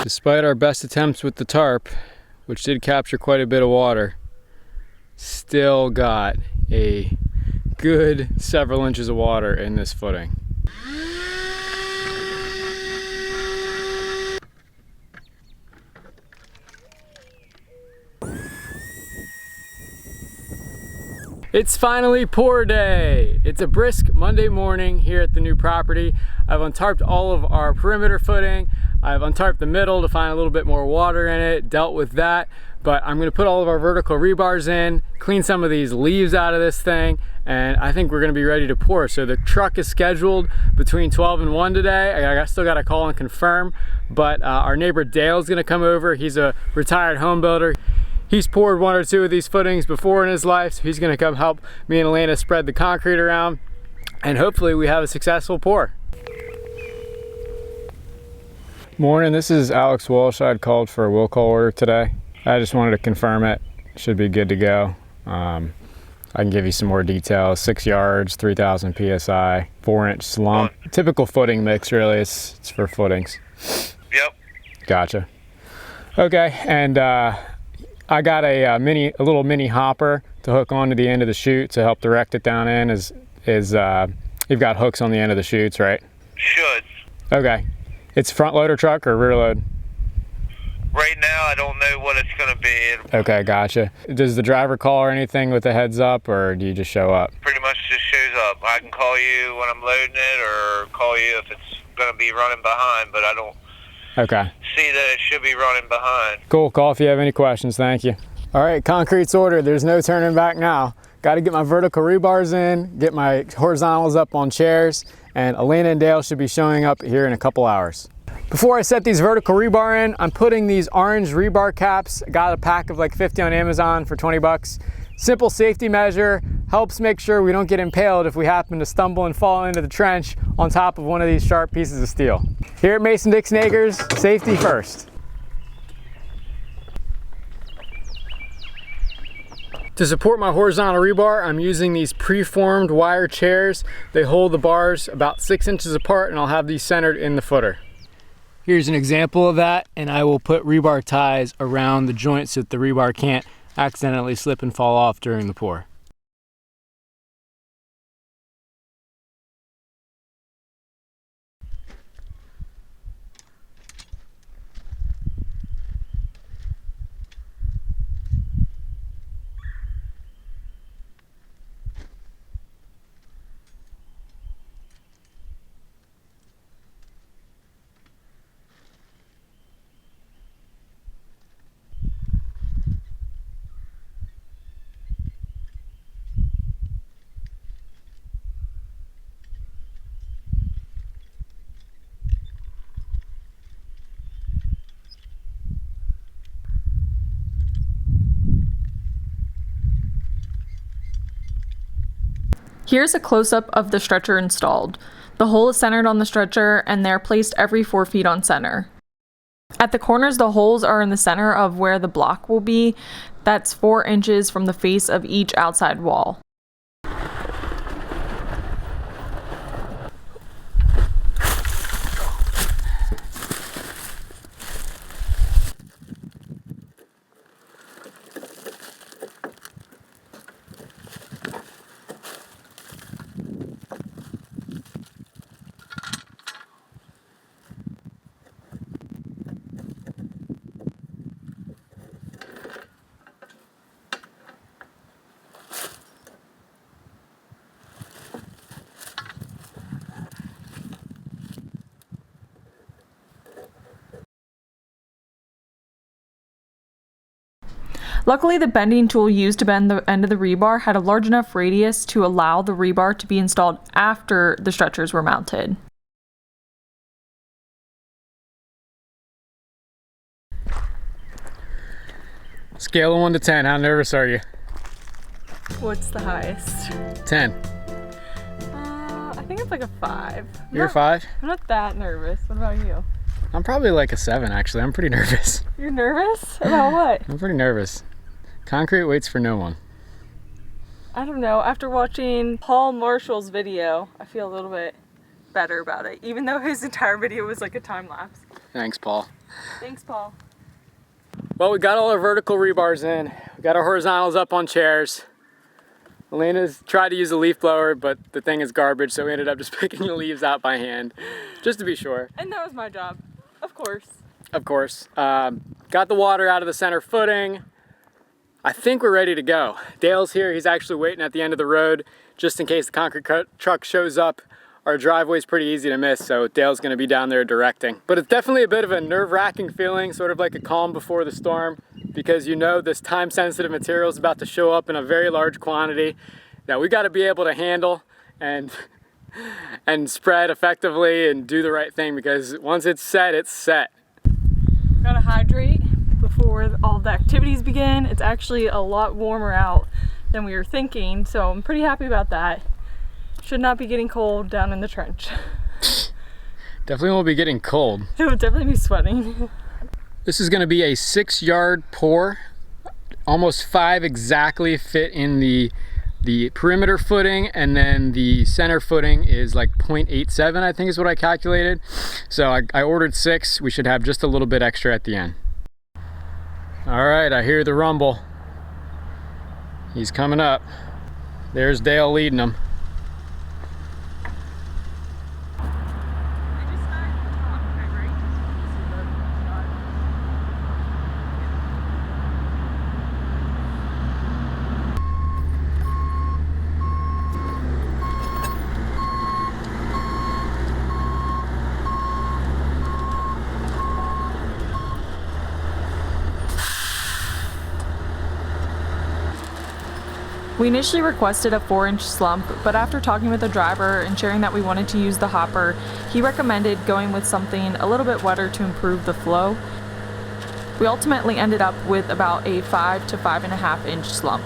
Despite our best attempts with the tarp, which did capture quite a bit of water, still got a good several inches of water in this footing. It's finally pour day. It's a brisk Monday morning here at the new property. I've untarped all of our perimeter footing. I've untarped the middle to find a little bit more water in it, dealt with that. But I'm gonna put all of our vertical rebars in, clean some of these leaves out of this thing, and I think we're gonna be ready to pour. So the truck is scheduled between 12 and 1 today. I still gotta call and confirm, but our neighbor Dale's gonna come over. He's a retired home builder. He's poured one or two of these footings before in his life, so he's gonna come help me and Elena spread the concrete around, and hopefully we have a successful pour. Morning, this is Alex Walsh. I'd called for a will call order today. I just wanted to confirm it. Should be good to go. I can give you some more details. 6 yards, 3,000 PSI, 4-inch slump. Typical footing mix, really. It's for footings. Yep. Gotcha. Okay, and I got a little mini hopper to hook onto the end of the chute to help direct it down in. You've got hooks on the end of the chutes, right? Should. Okay. It's front loader truck or rear load? Right now, I don't know what it's gonna be. Okay, gotcha. Does the driver call or anything with a heads up, or do you just show up? Pretty much just shows up. I can call you when I'm loading it, or call you if it's gonna be running behind, but I don't see that it should be running behind. Cool, call if you have any questions, thank you. All right, concrete's ordered, there's no turning back now. Got to get my vertical rebars in, get my horizontals up on chairs, and Elena and Dale should be showing up here in a couple hours. Before I set these vertical rebar in, I'm putting these orange rebar caps. Got a pack of like 50 on Amazon for 20 bucks. Simple safety measure, helps make sure we don't get impaled if we happen to stumble and fall into the trench on top of one of these sharp pieces of steel. Here at Mason-Dixon Acres, safety first. To support my horizontal rebar, I'm using these preformed wire chairs. They hold the bars about 6 inches apart, and I'll have these centered in the footer. Here's an example of that, and I will put rebar ties around the joints so that the rebar can't accidentally slip and fall off during the pour. Here's a close-up of the stretcher installed. The hole is centered on the stretcher and they're placed every 4 feet on center. At the corners, the holes are in the center of where the block will be. That's 4 inches from the face of each outside wall. Luckily, the bending tool used to bend the end of the rebar had a large enough radius to allow the rebar to be installed after the stretchers were mounted. Scale of 1 to 10, how nervous are you? What's the highest? 10. I think it's like a 5. You're a 5? I'm not that nervous. What about you? I'm probably like a 7 actually. I'm pretty nervous. You're nervous? About what? I'm pretty nervous. Concrete waits for no one. I don't know. After watching Paul Marshall's video, I feel a little bit better about it, even though his entire video was like a time lapse. Thanks, Paul. Thanks, Paul. Well, we got all our vertical rebars in. We got our horizontals up on chairs. Elena's tried to use a leaf blower, but the thing is garbage, so we ended up just picking the leaves out by hand, just to be sure. And that was my job, of course. Of course. Got the water out of the center footing. I think we're ready to go. Dale's here. He's actually waiting at the end of the road, just in case the concrete truck shows up. Our driveway's pretty easy to miss, so Dale's gonna be down there directing. But it's definitely a bit of a nerve-wracking feeling, sort of like a calm before the storm, because you know this time-sensitive material is about to show up in a very large quantity that we gotta be able to handle and spread effectively and do the right thing, because once it's set, it's set. Gotta hydrate before all the activities begin. It's actually a lot warmer out than we were thinking, so I'm pretty happy about that. Should not be getting cold down in the trench. Definitely won't be getting cold. It would definitely be sweating. This is gonna be a 6-yard pour. Almost 5 exactly fit in the perimeter footing, and then the center footing is like 0.87, I think is what I calculated. So I ordered 6. We should have just a little bit extra at the end. All right, I hear the rumble. He's coming up. There's Dale leading him. We initially requested a 4-inch slump, but after talking with the driver and sharing that we wanted to use the hopper, he recommended going with something a little bit wetter to improve the flow. We ultimately ended up with about a 5 to 5.5 inch slump.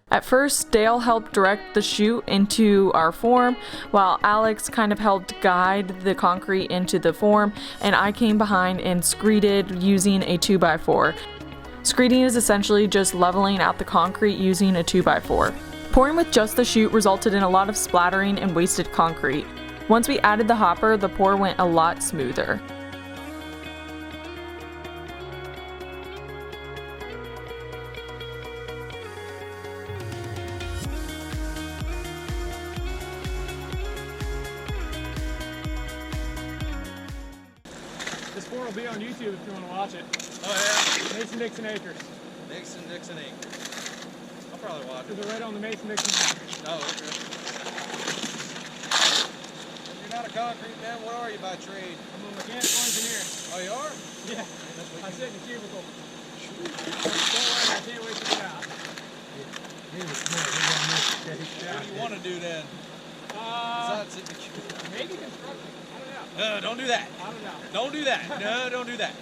At first, Dale helped direct the chute into our form, while Alex kind of helped guide the concrete into the form, and I came behind and screeded using a 2x4. Screeding is essentially just leveling out the concrete using a 2x4. Pouring with just the chute resulted in a lot of splattering and wasted concrete. Once we added the hopper, the pour went a lot smoother. This pour will be on YouTube if you want to watch it. Oh yeah? Mason-Dixon Acres. Mason-Dixon Acres. I'll probably watch it. They're right on the Mason-Dixon Acres. Oh, okay. You're not a concrete man, what are you by trade? I'm a mechanical engineer. Oh, you are? Yeah. I sit in a cubicle. Don't worry, I can't wait to get out. What do you want to do then? Besides sit in the cubicle? Maybe construction. I don't know. No, don't do that. I don't know. Don't do that. No, don't do that.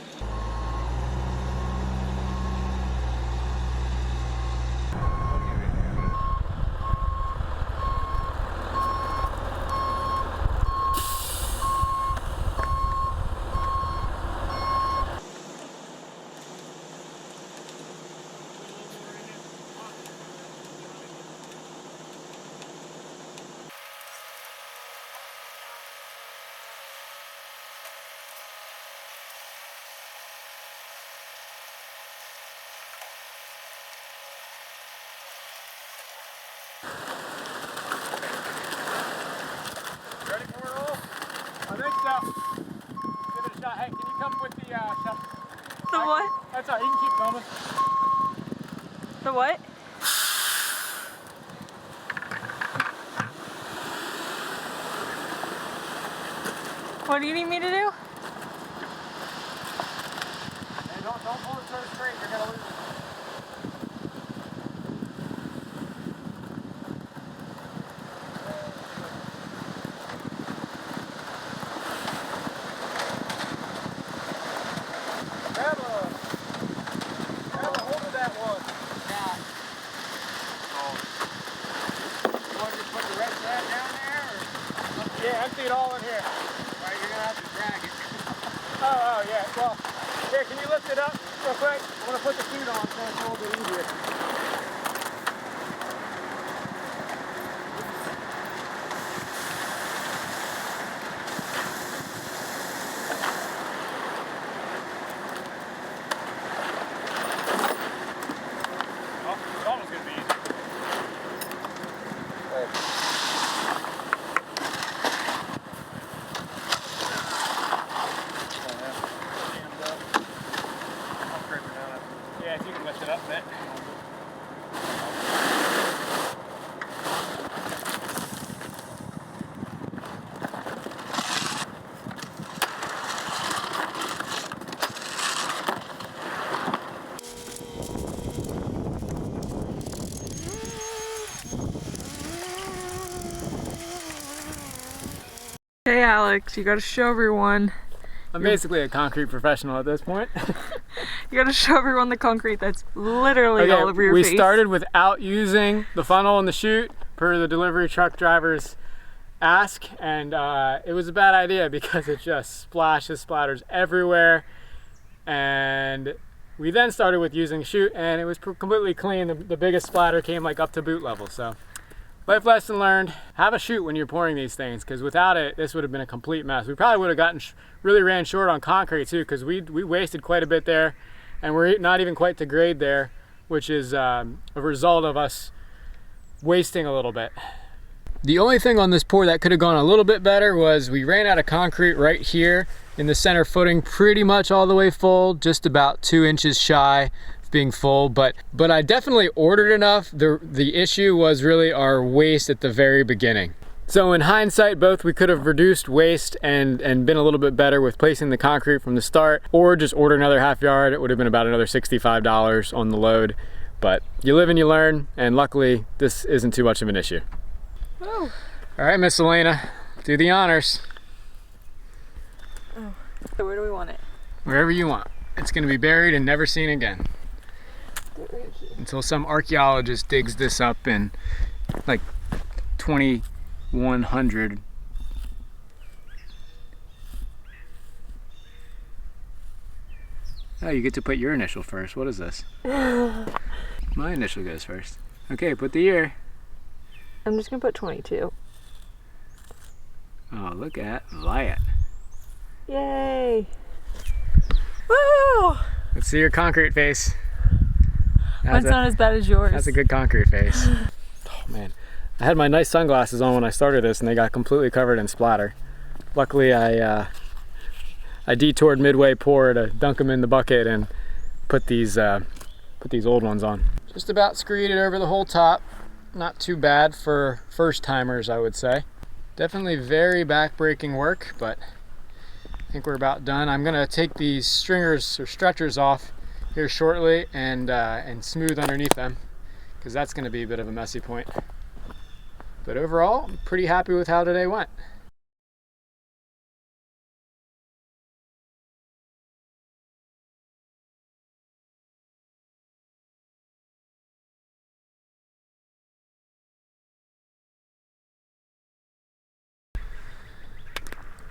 Ready for a roll? I think so. Give it a shot. Hey, can you come with the shovel? The what? That's all right, you can keep filming. The what? What do you need me to do? Hey, don't pull it so straight, you're gonna lose it. Grab a hold of that one. Yeah. You want to just put the rest of that down there? Or? Yeah, empty it all in here. Right, you're going to have to drag it. Oh, yeah. Well, here, can you lift it up real quick? I want to put the feet on so it's a little bit easier. Alex, you gotta show everyone. I'm basically a concrete professional at this point. You gotta show everyone the concrete that's literally all over your face. We started without using the funnel and the chute per the delivery truck driver's ask, and it was a bad idea because it just splatters everywhere. And we then started with using chute, and it was completely clean. The biggest splatter came like up to boot level. So life lesson learned, have a chute when you're pouring these things, because without it, this would have been a complete mess. We probably would have gotten really ran short on concrete too, because we wasted quite a bit there, and we're not even quite to grade there, which is a result of us wasting a little bit. The only thing on this pour that could have gone a little bit better was we ran out of concrete right here in the center footing, pretty much all the way full, just about 2 inches shy of being full, but I definitely ordered enough. The issue was really our waste at the very beginning. So in hindsight, both we could have reduced waste and been a little bit better with placing the concrete from the start, or just order another half yard. It would have been about another $65 on the load. But you live and you learn, and luckily this isn't too much of an issue. Woo. All right, Miss Elena, do the honors. Oh. So where do we want it? Wherever you want. It's gonna be buried and never seen again. Until some archaeologist digs this up in like 2100. Oh, you get to put your initial first. What is this? My initial goes first. Okay, put the year. I'm just gonna put 22. Oh, look at that. Yay! Woo! Let's see your concrete face. Mine's not as bad as yours. That's a good concrete face. Oh man, I had my nice sunglasses on when I started this, and they got completely covered in splatter. Luckily, I detoured midway pour to dunk them in the bucket and put these old ones on. Just about screed it over the whole top. Not too bad for first timers, I would say. Definitely very back-breaking work, but I think we're about done. I'm gonna take these stringers or stretchers off here shortly and smooth underneath them, because that's gonna be a bit of a messy point. But overall, I'm pretty happy with how today went.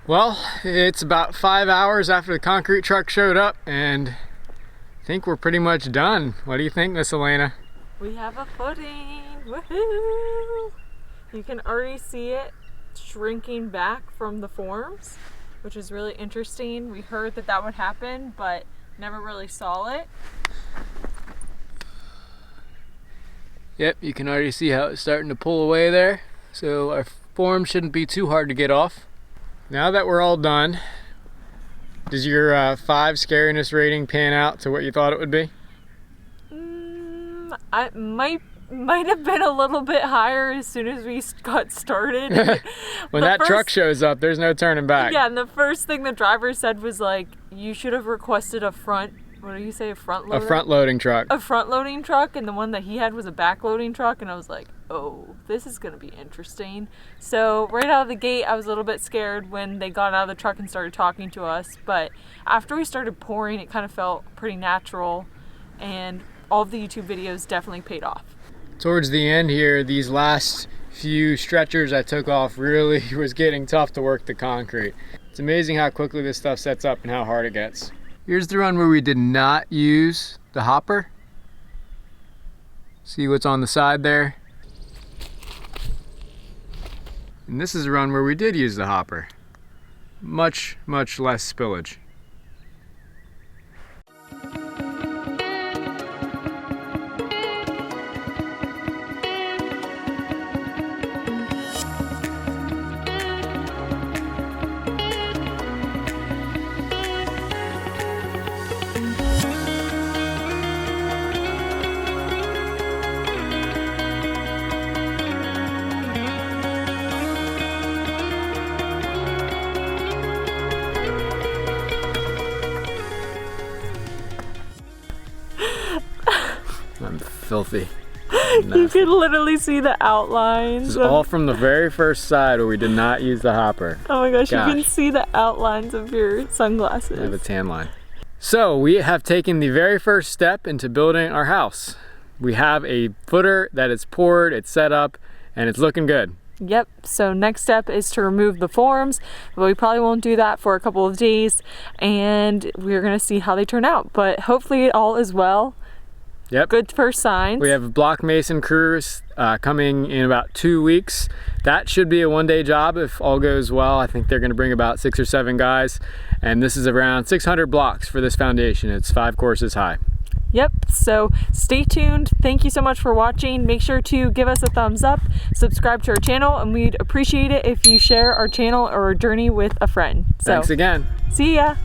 Well, it's about 5 hours after the concrete truck showed up, and I think we're pretty much done. What do you think, Miss Elena? We have a footing. Woohoo! You can already see it shrinking back from the forms, which is really interesting. We heard that would happen, but never really saw it. Yep, you can already see how it's starting to pull away there. So our form shouldn't be too hard to get off. Now that we're all done, does your 5 scariness rating pan out to what you thought it would be? I might have been a little bit higher as soon as we got started. When that truck shows up, there's no turning back. Yeah, and the first thing the driver said was like, you should have requested a front, what do you say, a front loader? A front loading truck. A front loading truck, and the one that he had was a back loading truck, and I was like, oh, this is gonna be interesting. So right out of the gate, I was a little bit scared when they got out of the truck and started talking to us, but after we started pouring, it kind of felt pretty natural, and all of the YouTube videos definitely paid off. Towards the end here, these last few stretchers I took off really was getting tough to work the concrete. It's amazing how quickly this stuff sets up and how hard it gets. Here's the run where we did not use the hopper. See what's on the side there? And this is a run where we did use the hopper. Much, much less spillage. I'm filthy. You could literally see the outlines. This is all from the very first side where we did not use the hopper. Oh my gosh, you can see the outlines of your sunglasses. I have a tan line. So we have taken the very first step into building our house. We have a footer that is poured, it's set up, and it's looking good. Yep, so next step is to remove the forms, but we probably won't do that for a couple of days, and we're gonna see how they turn out. But hopefully all is well. Yep. Good first signs. We have block mason crews coming in about 2 weeks. That should be a one-day job if all goes well. I think they're gonna bring about 6 or 7 guys, and this is around 600 blocks for this foundation. It's 5 courses high. Yep, so stay tuned. Thank you so much for watching. Make sure to give us a thumbs up, subscribe to our channel, and we'd appreciate it if you share our channel or our journey with a friend. So, thanks again. See ya.